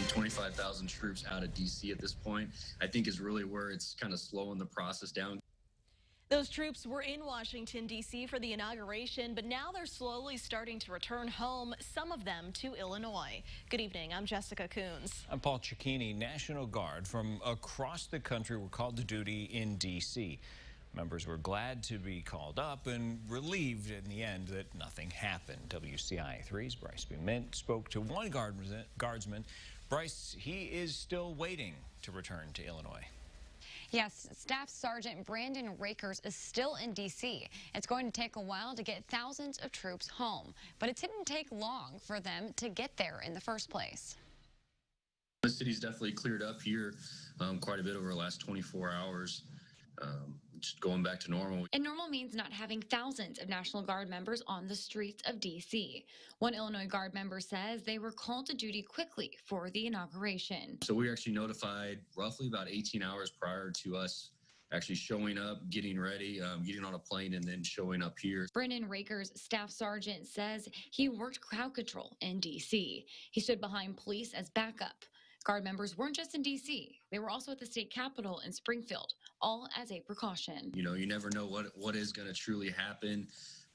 25,000 troops out of D.C. at this point, I think is really where it's kind of slowing the process down. Those troops were in Washington, D.C. for the inauguration, but now they're slowly starting to return home, some of them to Illinois. Good evening. I'm Jessica Coons. I'm Paul Cicchini. National Guard from across the country were called to duty in D.C. Members were glad to be called up and relieved in the end that nothing happened. WCIA3's Bryce B. Mint spoke to one guardsman. Bryce, he is still waiting to return to Illinois. Yes, Staff Sergeant Brandon Rakers is still in D.C. It's going to take a while to get thousands of troops home, but it didn't take long for them to get there in the first place. The city's definitely cleared up here quite a bit over the last 24 hours. Just going back to normal. And normal means not having thousands of National Guard members on the streets of D.C. One Illinois Guard member says they were called to duty quickly for the inauguration. So we were actually notified roughly about 18 hours prior to us actually showing up, getting ready, getting on a plane, and then showing up here. Brandon Rakers, Staff Sergeant, says he worked crowd control in D.C. He stood behind police as backup. Guard members weren't just in D.C. They were also at the state capitol in Springfield, all as a precaution. You know, you never know what is going to truly happen.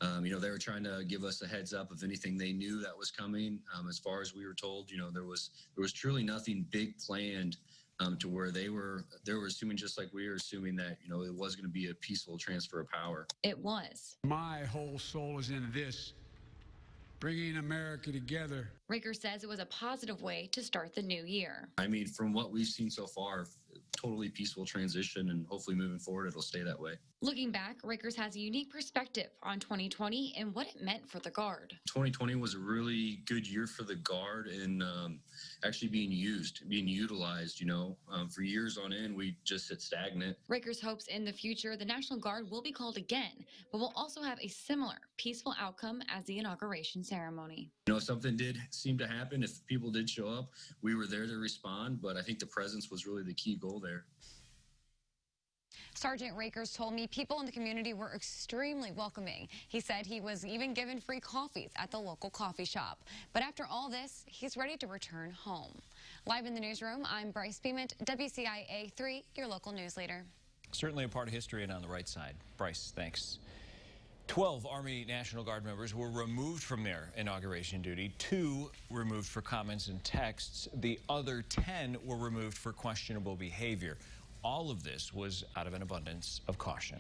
You know, they were trying to give us a heads up of anything they knew that was coming. As far as we were told, you know, there was truly nothing big planned to where they were assuming, just like we were assuming, that, you know, it was going to be a peaceful transfer of power. It was. My whole soul is in this, bringing America together. Rakers says it was a positive way to start the new year. I mean, from what we've seen so far, totally peaceful transition, and hopefully moving forward, it'll stay that way. Looking back, Rakers has a unique perspective on 2020 and what it meant for the Guard. 2020 was a really good year for the Guard, and actually being utilized, you know. For years on end, we just sit stagnant. Rakers hopes in the future the National Guard will be called again, but will also have a similar peaceful outcome as the inauguration ceremony. You know, if something did seem to happen, if people did show up, we were there to respond, but I think the presence was really the key goal there. Sergeant Rakers told me people in the community were extremely welcoming. He said he was even given free coffees at the local coffee shop. But after all this, he's ready to return home. Live in the newsroom, I'm Bryce B. Mint, WCIA 3, your local news leader. Certainly a part of history and on the right side. Bryce, thanks. 12 Army National Guard members were removed from their inauguration duty. 2 removed for comments and texts. The other 10 were removed for questionable behavior. All of this was out of an abundance of caution.